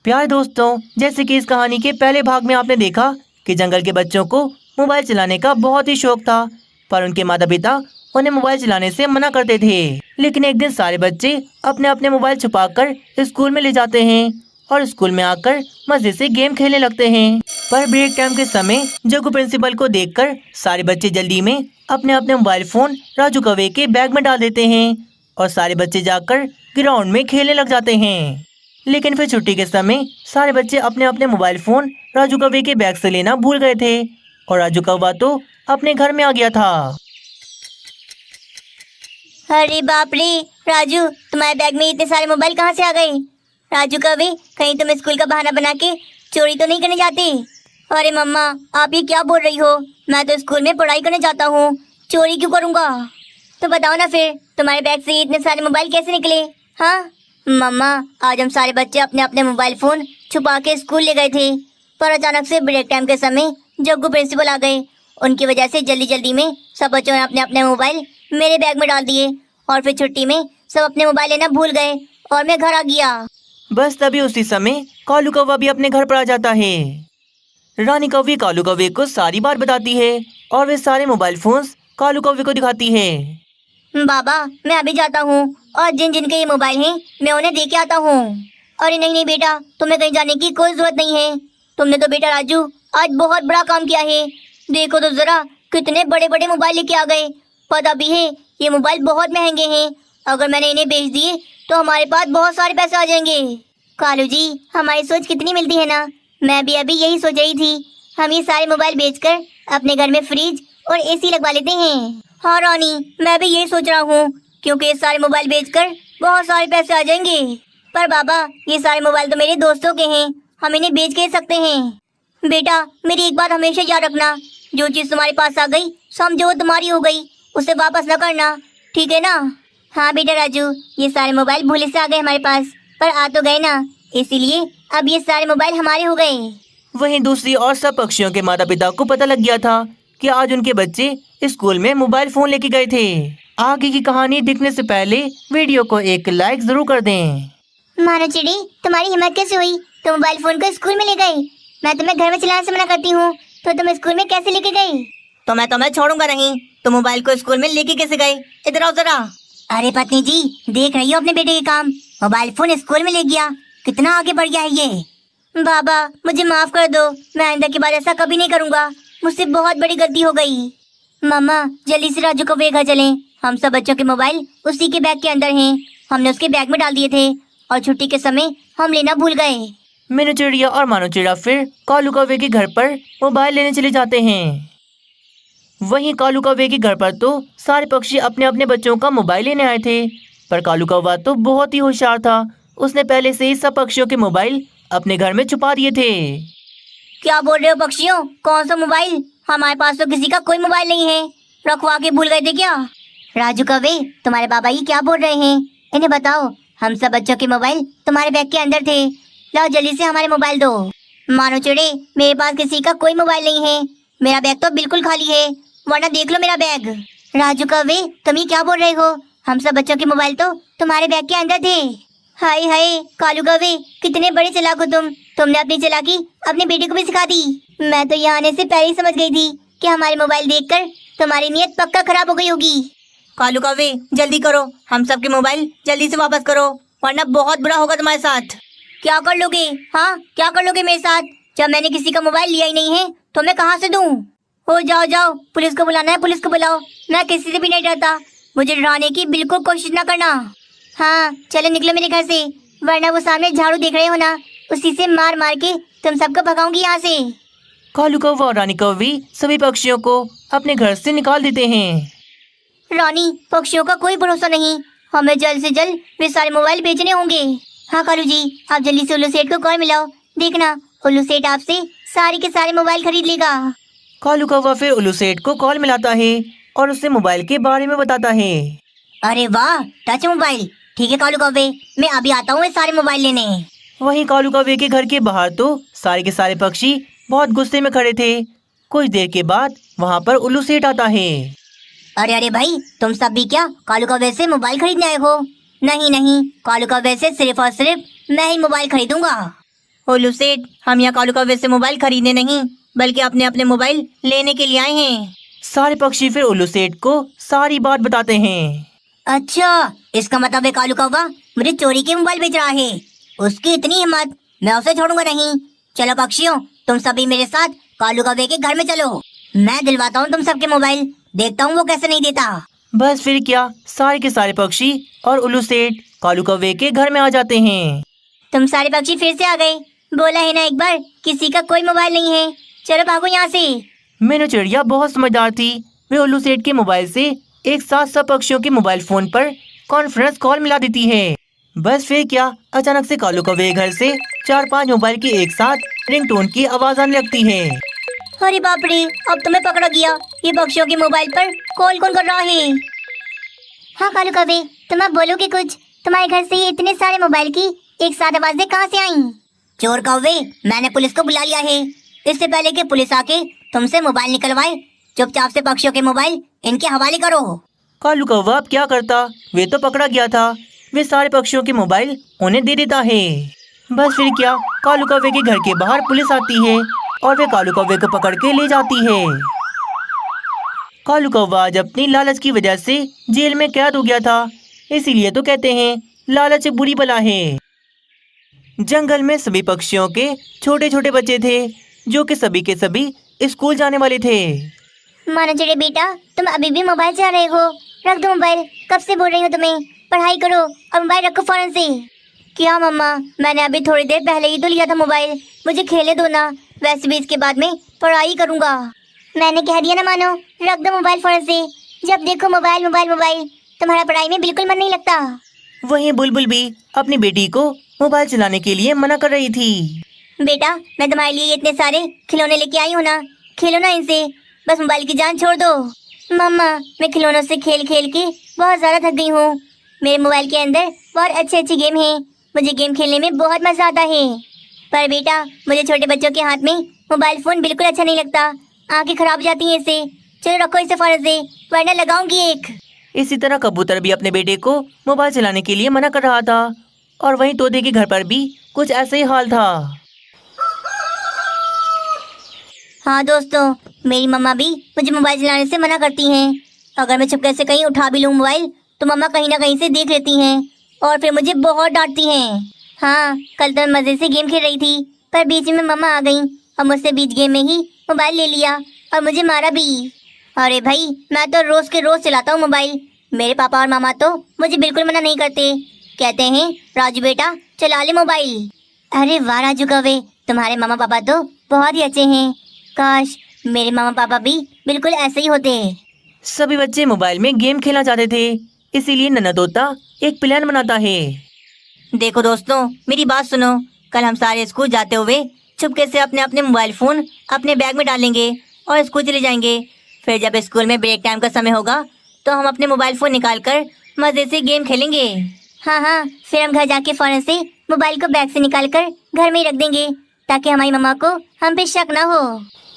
प्यारे दोस्तों, जैसे कि इस कहानी के पहले भाग में आपने देखा कि जंगल के बच्चों को मोबाइल चलाने का बहुत ही शौक था, पर उनके माता पिता उन्हें मोबाइल चलाने से मना करते थे। लेकिन एक दिन सारे बच्चे अपने अपने मोबाइल छुपाकर स्कूल में ले जाते हैं और स्कूल में आकर मजे से गेम खेलने लगते हैं। पर ब्रेक टाइम के समय जग्गू प्रिंसिपल को देखकर सारे बच्चे जल्दी में अपने अपने मोबाइल फोन राजू कौवे के बैग में डाल देते हैं और सारे बच्चे जाकर ग्राउंड में खेलने लग जाते हैं। लेकिन फिर छुट्टी के समय सारे बच्चे अपने अपने मोबाइल फोन राजू कौवे के बैग से लेना भूल गए थे और राजू कौवा तो अपने घर में आ गया था। अरे बाप रे राजू, तुम्हारे बैग में इतने सारे मोबाइल कहाँ से आ गए? राजू कौवे, कहीं तुम स्कूल का बहाना बना के चोरी तो नहीं करने जाते? अरे मम्मा, आप ये क्या बोल रही हो? मैं तो स्कूल में पढ़ाई करने जाता हूँ, चोरी क्यों करूँगा? तो बताओ ना फिर, तुम्हारे बैग से इतने सारे मोबाइल कैसे निकले? हाँ मम्मा, आज हम सारे बच्चे अपने अपने मोबाइल फोन छुपा के स्कूल ले गए थे, पर अचानक से ब्रेक टाइम के समय जग्गू प्रिंसिपल आ गए। उनकी वजह से जल्दी जल्दी में सब बच्चों ने अपने अपने मोबाइल मेरे बैग में डाल दिए और फिर छुट्टी में सब अपने मोबाइल लेना भूल गए और मैं घर आ गया। बस तभी उसी समय कालू कौवा भी अपने घर पर आ जाता है। रानी कौवी कालू कौवे को सारी बात बताती है और वे सारे मोबाइल फोन्स कालू कौवे को दिखाती है। बाबा, मैं अभी जाता हूँ और जिन जिन के ये मोबाइल हैं मैं उन्हें दे के आता हूँ। अरे नहीं नहीं बेटा, तुम्हें कहीं जाने की कोई जरूरत नहीं है। तुमने तो बेटा राजू आज बहुत बड़ा काम किया है। देखो तो जरा कितने बड़े बड़े मोबाइल लेके आ गए। पता भी है ये मोबाइल बहुत महंगे हैं, अगर मैंने इन्हें बेच दिए तो हमारे पास बहुत सारे पैसे आ जाएंगे। कालू जी, हमारी सोच कितनी मिलती है ना। मैं भी अभी यही सोच रही थी, हम ये सारे मोबाइल बेचकर अपने घर में फ्रिज और एसी लगवा लेते हैं। हाँ रानी, मैं भी यही सोच रहा हूँ, क्योंकि ये सारे मोबाइल बेचकर बहुत सारे पैसे आ जाएंगे। पर बाबा, ये सारे मोबाइल तो मेरे दोस्तों के हैं, हम इन्हें बेच के सकते हैं। बेटा, मेरी एक बात हमेशा याद रखना, जो चीज तुम्हारे पास आ गई समझो वो तुम्हारी हो गई, उसे वापस न करना, ठीक है ना? हाँ बेटा राजू, ये सारे मोबाइल भूले से आ गए हमारे पास, पर आ तो गए ना, इसीलिए अब ये सारे मोबाइल हमारे हो गए। वहीं दूसरी और सब पक्षियों के माता पिता को पता लग गया था कि आज उनके बच्चे स्कूल में मोबाइल फोन लेके गए थे। आगे की कहानी देखने से पहले वीडियो को एक लाइक जरूर कर दें। मानो चिड़ी, तुम्हारी हिम्मत कैसे हुई? तुम मोबाइल फोन को स्कूल में ले गई? मैं तुम्हें घर में चलाने से मना करती हूँ, तो तुम स्कूल में कैसे लेके गई? तो मैं तुम्हें छोड़ूंगा नहीं। तुम मोबाइल को स्कूल में लेके कैसे गए? इधर आओ जरा। अरे पत्नी जी, देख रही हो अपने बेटे के काम? मोबाइल फोन स्कूल में ले गया, कितना आगे बढ़ गया है ये। बाबा, मुझे माफ कर दो, मैं आइंदा के बाद ऐसा कभी नहीं करूँगा, मुझसे बहुत बड़ी गलती हो गई। मम्मा, जल्दी से राजू को घर चलें, हम सब बच्चों के मोबाइल उसी के बैग के अंदर हैं, हमने उसके बैग में डाल दिए थे और छुट्टी के समय हम लेना भूल गए। मीनू चिड़िया और मानो चिड़िया फिर कालू कौवे के घर पर मोबाइल लेने चले जाते हैं। वहीं कालू कौवे के घर पर तो सारे पक्षी अपने अपने बच्चों का मोबाइल लेने आए थे, पर कालू कौवा तो बहुत ही होशियार था, उसने पहले से ही सब पक्षियों के मोबाइल अपने घर में छुपा दिए थे। क्या बोल रहे हो पक्षियों? कौन सा मोबाइल? हमारे पास तो किसी का कोई मोबाइल नहीं है, रखवा के भूल गए थे क्या? राजू कौवे, तुम्हारे बाबा ये क्या बोल रहे हैं? इन्हें बताओ, हम सब बच्चों के मोबाइल तुम्हारे बैग के अंदर थे, लाओ जल्दी से हमारे मोबाइल दो। मानो चिड़े, मेरे पास किसी का कोई मोबाइल नहीं है, मेरा बैग तो बिल्कुल खाली है, वरना देख लो मेरा बैग। राजू कौवे, तुम ये क्या बोल रहे हो? हम सब बच्चों के मोबाइल तो तुम्हारे बैग के अंदर थे। हाय हाय कालू कौवे, कितने बड़े चालाक हो तुमने अपनी चालाकी अपने बेटे को भी सिखा दी। मैं तो यहाँ आने से पहले ही समझ गई थी कि हमारे मोबाइल देखकर तुम्हारी नीयत पक्का खराब हो गई होगी। कालू कौवे, जल्दी करो, हम सबके मोबाइल जल्दी से वापस करो, वरना बहुत बुरा होगा तुम्हारे साथ। क्या कर लोगे? हाँ, क्या कर लोगे मेरे साथ? जब मैंने किसी का मोबाइल लिया ही नहीं है तो मैं कहाँ से दूँ? हो जाओ जाओ, पुलिस को बुलाना है, पुलिस को बुलाओ, मैं किसी से भी नहीं डरता, मुझे डराने की बिल्कुल कोशिश ना करना। हाँ चलो निकलो मेरे घर से, वरना वो सामने झाड़ू देख रहे हो ना, उसी से मार मार के तुम सबको भगाऊंगी यहाँ से। कालू कौवा और रानी कौवी सभी पक्षियों को अपने घर से निकाल देते हैं। रानी, पक्षियों का कोई भरोसा नहीं, हमें जल्द से जल्द वे सारे मोबाइल बेचने होंगे। हाँ कालू जी, आप जल्दी से उल्लू सेठ को कॉल मिलाओ, देखना उल्लू सेठ आपसे सारे के सारे मोबाइल खरीद लेगा। कालू कौवा फिर उल्लू सेठ को कॉल मिलाता है और उसे मोबाइल के बारे में बताता है। अरे वाह, टच मोबाइल, ठीक है कालू कौवे, मैं अभी आता हूँ सारे मोबाइल लेने। वहीं कालू कौवे के घर के बाहर तो सारे के सारे पक्षी बहुत गुस्से में खड़े थे। कुछ देर के बाद वहाँ पर उल्लू सेठ आता है। अरे अरे भाई, तुम सब भी क्या कालू कौवे से मोबाइल खरीदने आए हो? नहीं नहीं, कालू कौवे से सिर्फ और सिर्फ मैं ही मोबाइल खरीदूंगा। उल्लू सेठ, हम यहाँ कालू कौवे से मोबाइल खरीदने नहीं बल्कि अपने अपने मोबाइल लेने के लिए आए हैं। सारे पक्षी फिर उल्लू सेठ को सारी बात बताते हैं। अच्छा, इसका मतलब है कालू कौवा मुझे चोरी के मोबाइल बेच रहा है। उसकी इतनी हिम्मत, मैं उसे छोड़ूंगा नहीं। चलो पक्षियों, तुम सभी मेरे साथ कालू कौवे के घर में चलो। मैं दिलवाता हूँ तुम सबके मोबाइल, देखता हूँ वो कैसे नहीं देता। बस फिर क्या, सारे के सारे पक्षी और उल्लू सेठ कालू कौवे के घर में आ जाते हैं। तुम सारे पक्षी फिर से आ गए। बोला है ना एक बार, किसी का कोई मोबाइल नहीं है। चलो भागो यहाँ से। मीनू चिड़िया बहुत समझदार थी। वे उल्लू सेठ के मोबाइल से एक साथ सब पक्षियों के मोबाइल फोन पर कॉन्फ्रेंस कॉल मिला देती है। बस फिर क्या, अचानक से कालू कौवे के घर से 4-5 मोबाइल की एक साथ रिंगटोन की आवाज आने लगती है। अरे बाप रे, अब तुम्हें पकड़ा गया। ये पक्षियों के मोबाइल पर कॉल कौन कर रहा है? हाँ कालू कौवे, तुम अब बोलो कि कुछ। तुम्हारे घर से ये इतने सारे मोबाइल की एक साथ आवाजें कहाँ से आई? चोर कौवे, मैंने पुलिस को बुला लिया है। इससे पहले कि पुलिस आके तुमसे मोबाइल निकलवाए, चुपचाप से पक्षियों के मोबाइल इनके हवाले करो। कालू कौवा अब क्या करता, वे तो पकड़ा गया था। वे सारे पक्षियों के मोबाइल उन्हें दे देता है। बस फिर क्या, कालू कौवे के घर के बाहर पुलिस आती है और वे कालू कौवे को पकड़ के ले जाती है। कालू कौवा आज अपनी लालच की वजह से जेल में कैद हो गया था, इसीलिए तो कहते हैं लालच बुरी बला है। जंगल में सभी पक्षियों के छोटे छोटे बच्चे थे जो कि सभी के सभी स्कूल जाने वाले थे। मानो चिड़े बेटा, तुम अभी भी मोबाइल चला रहे हो? रख दो मोबाइल, कब से बोल रही हूँ तुम्हें, पढ़ाई करो और मोबाइल रखो फौरन से। क्या मम्मा, मैंने अभी थोड़ी देर पहले ही तो लिया था मोबाइल, मुझे खेलने दो ना। वैसे भी इसके बाद में पढ़ाई करूँगा। मैंने कह दिया ना मानो, रख दो मोबाइल फौरन से। जब देखो मोबाइल मोबाइल मोबाइल, तुम्हारा पढ़ाई में बिल्कुल मन नहीं लगता। वहीं बुलबुल भी अपनी बेटी को मोबाइल चलाने के लिए मना कर रही थी। बेटा, मैं तुम्हारे लिए इतने सारे खिलौने लेके आई हूँ ना, खेलो ना इनसे, बस मोबाइल की जान छोड़ दो। मम्मा, मैं खिलौनों से खेल खेल के बहुत ज़्यादा थक गई हूँ। मेरे मोबाइल के अंदर बहुत अच्छे अच्छे गेम हैं, मुझे गेम खेलने में बहुत मज़ा आता है। पर बेटा, मुझे छोटे बच्चों के हाथ में मोबाइल फ़ोन बिल्कुल अच्छा नहीं लगता, आंखें खराब हो जाती हैं इससे। चलो रखो इसे फौरन से, वरना लगाऊंगी एक। इसी तरह कबूतर भी अपने बेटे को मोबाइल चलाने के लिए मना कर रहा था और वहीं तोते के घर पर भी कुछ ऐसे ही हाल था। हाँ दोस्तों, मेरी मम्मा भी मुझे मोबाइल चलाने से मना करती हैं। अगर मैं चुपके से कहीं उठा भी लूँ मोबाइल, तो मम्मा कहीं ना कहीं से देख लेती हैं और फिर मुझे बहुत डांटती हैं। हाँ, कल तो मैं मज़े से गेम खेल रही थी, पर बीच में मम्मा आ गई और मुझसे बीच गेम में ही मोबाइल ले लिया और मुझे मारा भी। अरे भाई, मैं तो रोज़ के रोज़ चलाता हूँ मोबाइल। मेरे पापा और मामा तो मुझे बिल्कुल मना नहीं करते, कहते हैं राजू बेटा चला ले मोबाइल। अरे वाह राजू कौवे, तुम्हारे मामा पापा तो बहुत ही अच्छे हैं। काश मेरे मामा पापा भी बिल्कुल ऐसे ही होते। सभी बच्चे मोबाइल में गेम खेलना चाहते थे, इसीलिए नन्हा तोता एक प्लान बनाता है। देखो दोस्तों, मेरी बात सुनो। कल हम सारे स्कूल जाते हुए चुपके से अपने अपने मोबाइल फोन अपने बैग में डालेंगे और स्कूल चले जाएंगे। फिर जब स्कूल में ब्रेक टाइम का समय होगा तो हम अपने मोबाइल फोन निकाल कर मजे से गेम खेलेंगे। हाँ हाँ, फिर हम घर जाके फौरन से मोबाइल को बैग से निकाल कर घर में ही रख देंगे, ताकि हमारी मम्मा को हम पे शक ना हो।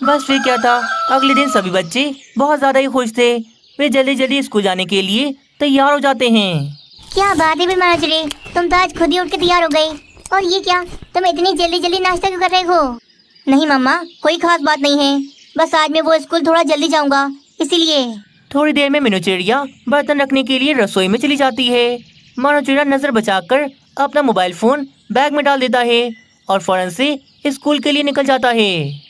बस फिर क्या था, अगले दिन सभी बच्चे बहुत ज्यादा ही खुश थे। वे जल्दी जल्दी स्कूल जाने के लिए तैयार हो जाते हैं। क्या बात है बिरमाना चिड़े, तुम तो आज खुद ही उठ के तैयार हो गए। और ये क्या, तुम इतनी जल्दी जल्दी नाश्ता क्यों कर रहे हो? नहीं मम्मा, कोई खास बात नहीं है, बस आज मैं वो स्कूल थोड़ा जल्दी जाऊंगा इसीलिए। थोड़ी देर में मीनू चिड़िया बर्तन रखने के लिए रसोई में चली जाती है। मानो चिड़िया नजर बचाकर अपना मोबाइल फोन बैग में डाल देता है और फौरन से स्कूल के लिए निकल जाता है।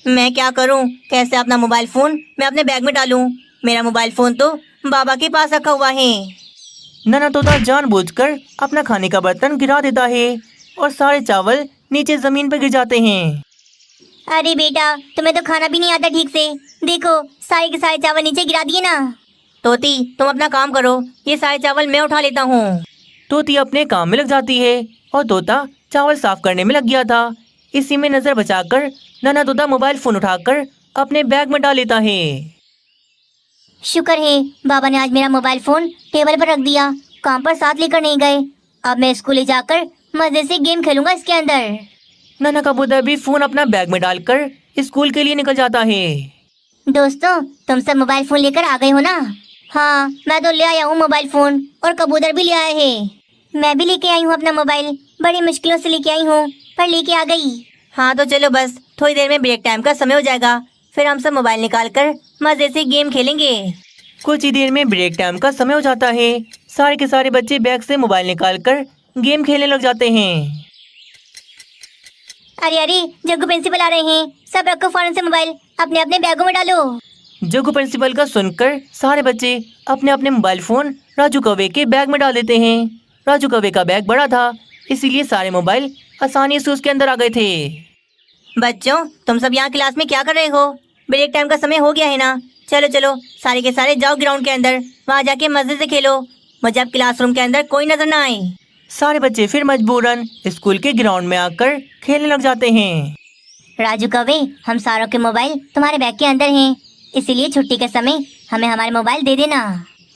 मैं क्या करूं, कैसे अपना मोबाइल फोन मैं अपने बैग में डालूं? मेरा मोबाइल फोन तो बाबा के पास रखा हुआ है। नन्हा तोता जानबूझकर अपना खाने का बर्तन गिरा देता है और सारे चावल नीचे जमीन पर गिर जाते हैं। अरे बेटा, तुम्हें तो खाना भी नहीं आता ठीक से, देखो सारे के सारे चावल नीचे गिरा दिए ना। तोती, तुम अपना काम करो, ये सारे चावल मैं उठा लेता हूँ। तोती अपने काम में लग जाती है और तोता चावल साफ करने में लग गया था। इसी में नजर बचाकर नन्हा तोता मोबाइल फोन उठाकर अपने बैग में डाल लेता है। शुक्र है बाबा ने आज मेरा मोबाइल फोन टेबल पर रख दिया, काम पर साथ लेकर नहीं गए। अब मैं स्कूल जाकर मजे से गेम खेलूंगा इसके अंदर। नन्हा कबूतर भी फोन अपना बैग में डालकर स्कूल के लिए निकल जाता है। दोस्तों, तुम सब मोबाइल फोन लेकर आ गए हो ना? हाँ, मैं तो ले आया हूँ मोबाइल फोन और कबूतर भी ले आया है। मैं भी लेके आई हूँ अपना मोबाइल, बड़ी मुश्किलों से लेके आई हूँ। पर लेके आ गई। हाँ तो चलो बस थोड़ी देर में ब्रेक टाइम का समय हो जाएगा, फिर हम सब मोबाइल निकाल कर मजे से गेम खेलेंगे। कुछ ही देर में ब्रेक टाइम का समय हो जाता है। सारे के सारे बच्चे बैग से मोबाइल निकाल कर गेम खेलने लग जाते हैं। अरे अरे, जग्गू प्रिंसिपल आ रहे हैं, सब रखो फौरन से मोबाइल, अपने अपने बैगों में डालो। जग्गू प्रिंसिपल का सुनकर सारे बच्चे अपने अपने मोबाइल फोन राजू कौवे के बैग में डाल देते हैं। राजू कौवे का बैग बड़ा था, इसीलिए सारे मोबाइल आसानी से उसके अंदर आ गए थे। बच्चों तुम सब यहाँ क्लास में क्या कर रहे हो? ब्रेक टाइम का समय हो गया है ना। चलो चलो सारे के सारे जाओ ग्राउंड के अंदर, वहाँ जाके मजे से खेलो। मुझे अब क्लासरूम के अंदर कोई नजर ना आए। सारे बच्चे फिर मजबूरन स्कूल के ग्राउंड में आकर खेलने लग जाते हैं। राजू कौवे, हम सारों के मोबाइल तुम्हारे बैग के अंदर हैं, इसीलिए छुट्टी के समय हमें हमारे मोबाइल दे देना।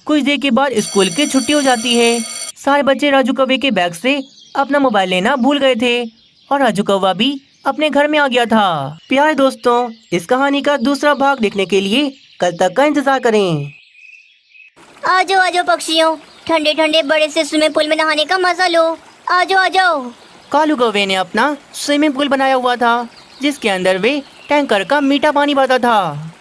कुछ देर के बाद स्कूल की छुट्टी हो जाती है। सारे बच्चे राजू कौवे के बैग से अपना मोबाइल लेना भूल गए थे और राजू कौवा भी अपने घर में आ गया था। प्यारे दोस्तों, इस कहानी का दूसरा भाग देखने के लिए कल तक का इंतजार करें। आजो आजो पक्षियों, ठंडे ठंडे बड़े से स्विमिंग पूल में नहाने का मजा लो। आजो आजो। कालू कौवे ने अपना स्विमिंग पूल बनाया हुआ था, जिसके अंदर वे टैंकर का मीठा पानी बहता था।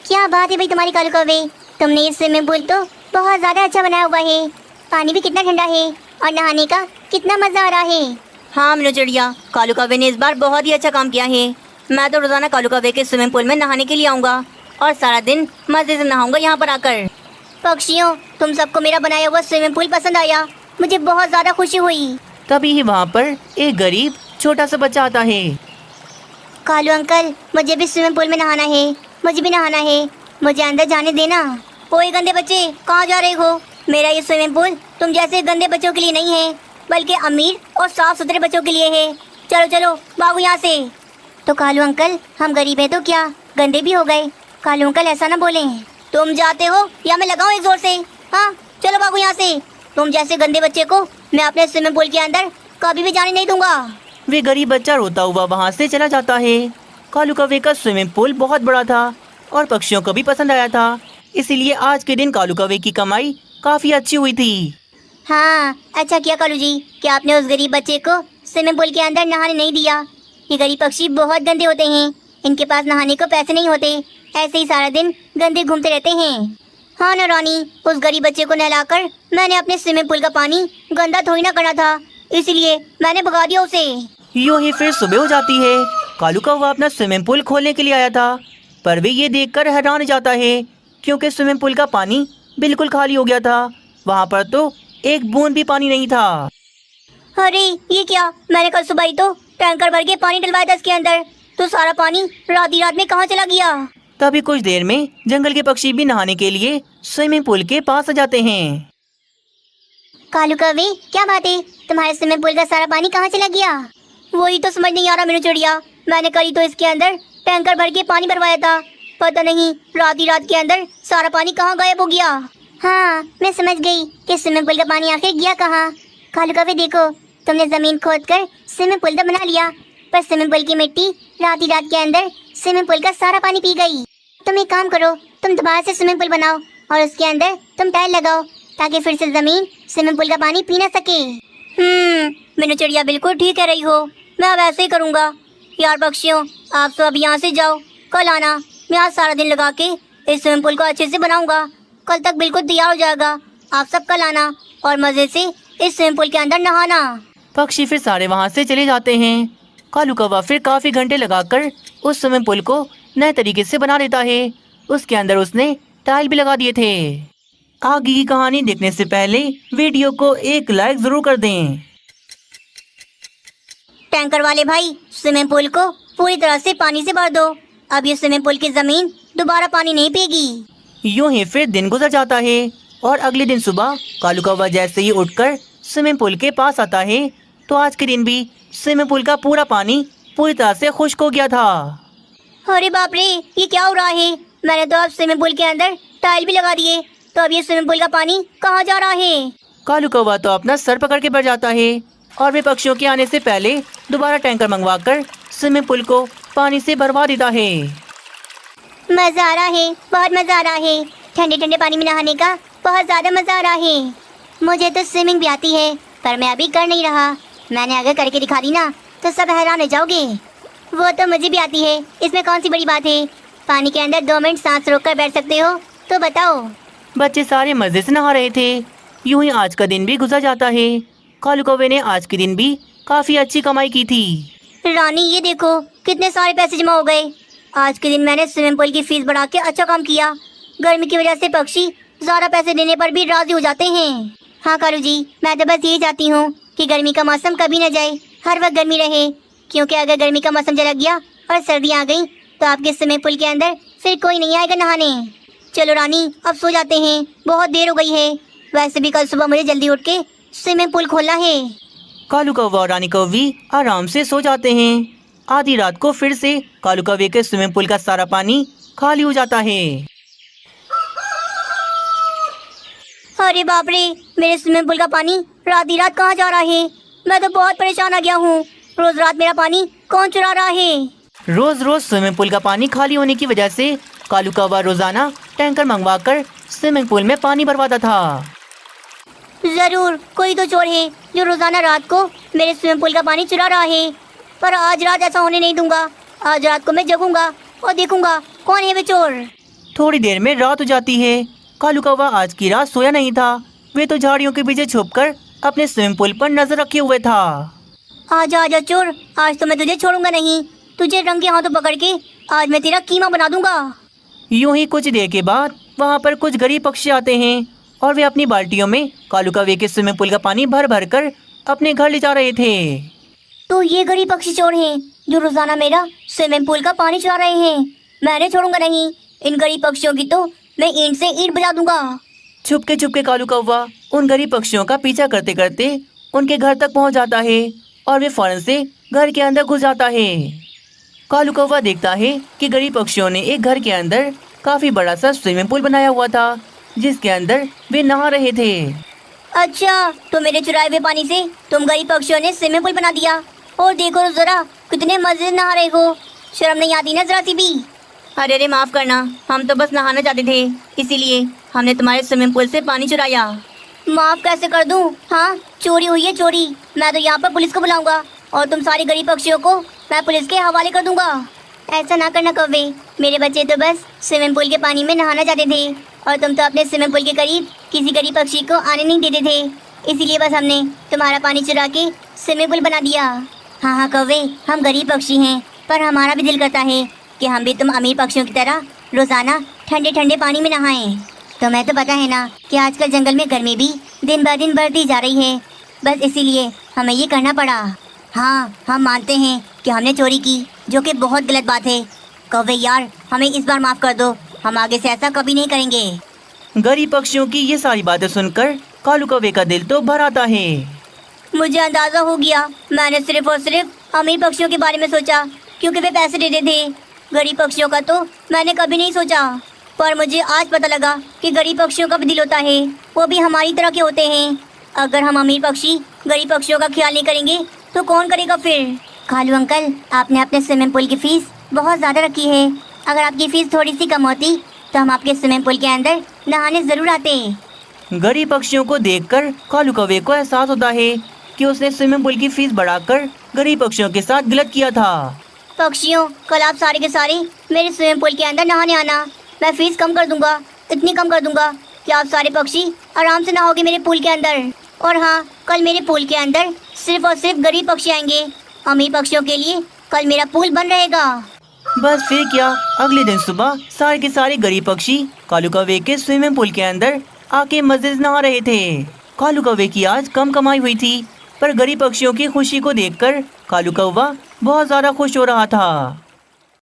क्या बात है भाई तुम्हारी कालू कौवे, तुमने ये स्विमिंग पूल तो बहुत ज्यादा अच्छा बनाया हुआ है। पानी भी कितना ठंडा है और नहाने का कितना मजा आ रहा है। हाँ मीनू चिड़िया, कालू कौवे ने इस बार बहुत ही अच्छा काम किया है। मैं तो रोजाना कालू कौवे के स्विमिंग पूल में नहाने के लिए आऊँगा और सारा दिन मजे से नहाऊंगा यहाँ पर आकर। पक्षियों, तुम सबको मेरा बनाया हुआ स्विमिंग पूल पसंद आया, मुझे बहुत ज्यादा खुशी हुई। तभी ही वहाँ पर एक गरीब छोटा सा बच्चा आता है। कालू अंकल, मुझे भी स्विमिंग पूल में नहाना है, मुझे भी नहाना है, मुझे अंदर जाने देना। ओए गंदे बच्चे, कहाँ जा रहे हो? मेरा ये स्विमिंग पूल तुम जैसे गंदे बच्चों के लिए नहीं है, बल्कि अमीर और साफ सुथरे बच्चों के लिए है। चलो चलो भागो यहाँ से। तो कालू अंकल, हम गरीब हैं तो क्या गंदे भी हो गए? कालू अंकल ऐसा ना बोले। तुम जाते हो या मैं लगाऊं एक जोर से? हाँ चलो भागो यहाँ से। तुम जैसे गंदे बच्चे को मैं अपने स्विमिंग पूल के अंदर कभी भी जाने नहीं दूंगा। वे गरीब बच्चा रोता हुआ वहाँ से चला जाता है। कालू कौवे का स्विमिंग पूल बहुत बड़ा था और पक्षियों को भी पसंद आया था, इसीलिए आज के दिन कालू कौवे की कमाई काफी अच्छी हुई थी। हाँ अच्छा किया कालू जी कि आपने उस गरीब बच्चे को स्विमिंग पूल के अंदर नहाने नहीं दिया। ये गरीब पक्षी बहुत गंदे होते हैं, इनके पास नहाने को पैसे नहीं होते, ऐसे ही सारा दिन गंदे घूमते रहते हैं। हाँ ना रानी, उस गरीब बच्चे को नहलाकर मैंने अपने स्विमिंग पूल का पानी गंदा थोड़ी ना करना था, इसलिए मैंने भगा दिया उसे। यूं ही फिर सुबह हो जाती है। कालू कौवा अपना स्विमिंग पूल खोलने के लिए आया था, पर वे ये देखकर हैरान हो जाता है क्योंकि स्विमिंग पूल का पानी बिल्कुल खाली हो गया था। वहाँ पर तो एक बूंद भी पानी नहीं था। अरे ये क्या, मैंने कल सुबह ही तो टैंकर भर के पानी डलवाया था इसके अंदर, तो सारा पानी रात ही रात में कहाँ चला गया? तभी कुछ देर में जंगल के पक्षी भी नहाने के लिए स्विमिंग पूल के पास आ जाते हैं। कालू कौवे, क्या बात है, तुम्हारे स्विमिंग पूल का सारा पानी कहाँ चला गया? वही तो समझ नहीं आ रहा मीनू चिड़िया, मैंने कल ही तो इसके अंदर टैंकर भर के पानी भरवाया था, पता नहीं रात ही रात के अंदर सारा पानी कहाँ गायब हो गया। हाँ मैं समझ गई कि स्विमिंग पूल का पानी आखिर गया कहाँ। कालू कौवे देखो, तुमने जमीन खोदकर स्विमिंग पूल तो बना लिया, पर स्विमिंग पूल की मिट्टी रात ही रात के अंदर स्विमिंग पूल का सारा पानी पी गई। तुम एक काम करो, तुम दोबारा से स्विमिंग पूल बनाओ और उसके अंदर तुम टाइल लगाओ, ताकि फिर से जमीन स्विमिंग पूल का पानी पी ना सके। मीनू चिड़िया बिल्कुल ठीक कह रही हो, मैं अब ऐसे ही करूँगा। यार पक्षियों, आप सब अब यहाँ से जाओ, कल आना, मैं आज सारा दिन लगा के इस स्विमिंग पूल को अच्छे से बनाऊंगा, कल तक बिल्कुल तैयार हो जाएगा। आप सब कल आना और मजे से इस स्विमिंग पूल के अंदर नहाना। पक्षी फिर सारे वहाँ से चले जाते हैं। कालू कौवा फिर काफी घंटे लगाकर उस स्विमिंग पूल को नए तरीके से बना देता है। उसके अंदर उसने टाइल भी लगा दिए थे। आगे की कहानी देखने से पहले वीडियो को एक लाइक जरूर कर दें। टैंकर वाले भाई, स्विमिंग पूल को पूरी तरह से पानी से भर दो, अब ये स्विमिंग पूल की जमीन दोबारा पानी नहीं पिएगी। यूं ही फिर दिन गुजर जाता है और अगले दिन सुबह कालू कौवा जैसे ही उठकर स्विमिंग पूल के पास आता है तो आज के दिन भी स्विमिंग पूल का पूरा पानी पूरी तरह से खुश्क हो गया था। अरे बाप रे, ये क्या हो रहा है? मैंने तो अब स्विमिंग पूल के अंदर टाइल भी लगा दिए, तो अब ये स्विमिंग पूल का पानी कहाँ जा रहा है? कालू कौवा तो अपना सर पकड़ के बैठ जाता है और वे पक्षियों के आने से पहले दोबारा टैंकर मंगवाकर स्विमिंग पूल को पानी से भरवा देता है। मजा आ रहा है, बहुत मजा आ रहा है, ठंडे ठंडे पानी में नहाने का बहुत ज्यादा मजा आ रहा है। मुझे तो स्विमिंग भी आती है, पर मैं अभी कर नहीं रहा, मैंने अगर करके दिखा दी ना तो सब हैरान हो जाओगे। वो तो मुझे भी आती है, इसमें कौन सी बड़ी बात है। पानी के अंदर 2 मिनट सांस रोक कर बैठ सकते हो तो बताओ। बच्चे सारे मजे से नहा रहे थे। यूं ही आज का दिन भी गुजर जाता है। कालू कौवे ने आज के दिन भी काफी अच्छी कमाई की थी। रानी ये देखो कितने सारे पैसे जमा हो गए। आज के दिन मैंने स्विमिंग पूल की फीस बढ़ा के अच्छा काम किया। गर्मी की वजह से पक्षी ज्यादा पैसे देने पर भी राजी हो जाते हैं। हाँ कालू जी, मैं तो बस यही चाहती हूँ कि गर्मी का मौसम कभी न जाए, हर वक्त गर्मी रहे। क्योंकि अगर गर्मी का मौसम चला गया और सर्दियाँ आ गई तो आपके स्विमिंग पूल के अंदर फिर कोई नहीं आएगा नहाने। चलो रानी अब सो जाते हैं, बहुत देर हो गई है। वैसे भी कल सुबह मुझे जल्दी उठ के स्विमिंग पूल खोलना है। कालू कौवा और रानी कौवी आराम से सो जाते हैं। आधी रात को फिर से कालू कौवे के स्विमिंग पूल का सारा पानी खाली हो जाता है। अरे बाप रे, मेरे स्विमिंग पूल का पानी रात ही रात कहाँ जा रहा है। मैं तो बहुत परेशान आ गया हूँ। रोज रात मेरा पानी कौन चुरा रहा है। रोज रोज स्विमिंग पूल का पानी खाली होने की वजह से कालू कौवा रोजाना टैंकर मंगवाकर स्विमिंग पूल में पानी भरवाता था। जरूर कोई तो चोर है जो रोजाना रात को मेरे स्विमिंग पूल का पानी चुरा रहा है। पर आज रात ऐसा होने नहीं दूंगा। आज रात को मैं जगूंगा और देखूंगा कौन है वे चोर। थोड़ी देर में रात हो जाती है। कालू कौवा आज की रात सोया नहीं था। वे तो झाड़ियों के पीछे छुपकर अपने स्विमिंग पूल पर नजर रखे हुए था। आजा आजा चोर, आज तो मैं तुझे छोड़ूंगा नहीं। तुझे रंगे हाथों पकड़ के आज मैं तेरा कीमा बना दूंगा। यूं ही कुछ देर के बाद वहाँ पर कुछ गरीब पक्षी आते हैं और वे अपनी बाल्टियों में कालू कौवे के स्विमिंग पूल का पानी भर भर कर अपने घर ले जा रहे थे। तो ये गरीब पक्षी चोर हैं जो रोजाना मेरा स्विमिंग पूल का पानी चुरा रहे हैं। मैंने छोड़ूंगा नहीं। इन गरीब पक्षियों की तो मैं ईंट से ईंट बजा दूंगा। छुपके कालू कौवा उन गरीब पक्षियों का पीछा करते करते उनके घर तक पहुंच जाता है और वे फौरन से घर के अंदर घुस जाता है। कालू कौवा देखता है कि गरीब पक्षियों ने एक घर के अंदर काफी बड़ा सा स्विमिंग पूल बनाया हुआ था जिसके अंदर वे नहा रहे थे। अच्छा, तो मेरे चुराए हुए पानी से तुम गरीब पक्षियों ने स्विमिंग पूल बना दिया। और देखो जरा कितने मजे से नहा रहे हो। शर्म नहीं आती ना जरा सी भी। अरे माफ करना, हम तो बस नहाना चाहते थे, इसीलिए हमने तुम्हारे स्विमिंग पूल से पानी चुराया। माफ कैसे कर दूं? हाँ, चोरी हुई है चोरी। मैं तो यहाँ पर पुलिस को बुलाऊंगा और तुम सारे गरीब पक्षियों को मैं पुलिस के हवाले कर दूंगा। ऐसा ना करना कौवे, मेरे बच्चे तो बस स्विमिंग पूल के पानी में नहाना चाहते थे और तुम तो अपने स्विमिंग पूल के करीब किसी गरीब पक्षी को आने नहीं देते थे। इसीलिए बस हमने तुम्हारा पानी चुरा के स्विमिंग पूल बना दिया। हाँ हाँ कौवे, हम गरीब पक्षी हैं पर हमारा भी दिल करता है कि हम भी तुम अमीर पक्षियों की तरह रोजाना ठंडे ठंडे पानी में नहाएं। तुम्हें तो पता है ना कि आजकल जंगल में गर्मी भी दिन ब दिन बढ़ती जा रही है। बस इसीलिए हमें ये करना पड़ा। हाँ, हम मानते हैं कि हमने चोरी की, जो कि बहुत गलत बात है। कौवे यार, हमें इस बार माफ कर दो। हम आगे से ऐसा कभी नहीं करेंगे। गरीब पक्षियों की ये सारी बातें सुनकर कालू कौवे का दिल तो भर आता है। मुझे अंदाजा हो गया, मैंने सिर्फ और सिर्फ अमीर पक्षियों के बारे में सोचा क्योंकि वे पैसे देते थे। गरीब पक्षियों का तो मैंने कभी नहीं सोचा। पर मुझे आज पता लगा कि गरीब पक्षियों का भी दिल होता है, वो भी हमारी तरह के होते हैं। अगर हम अमीर पक्षी गरीब पक्षियों का ख्याल नहीं करेंगे तो कौन करेगा फिर? कालू अंकल, आपने अपने स्विमिंग पूल की फीस बहुत ज़्यादा रखी है। अगर आपकी फीस थोड़ी सी कम होती तो हम आपके स्विमिंग पूल के अंदर नहाने ज़रूर आते। गरीब पक्षियों को देखकर कालू कौवे को एहसास होता है कि उसने स्विमिंग पूल की फीस बढ़ाकर गरीब पक्षियों के साथ गलत किया था। पक्षियों, कल आप सारे के सारे मेरे स्विमिंग पूल के अंदर नहाने आना। मैं फीस कम कर दूंगा, इतनी कम कर दूंगा कि आप सारे पक्षी आराम से नहाओगे मेरे पूल के अंदर। और हाँ, कल मेरे पूल के अंदर सिर्फ और सिर्फ गरीब पक्षी आएंगे। अमीर पक्षियों के लिए कल मेरा पूल बंद रहेगा। बस फिर क्या, अगले दिन सुबह सारे के सारे गरीब पक्षी कालू कौवे के स्विमिंग पूल के अंदर आके मजे से नहा रहे थे। कालू कौवे की आज कम कमाई हुई थी पर गरीब पक्षियों की खुशी को देखकर कालू कौवा बहुत ज्यादा खुश हो रहा था।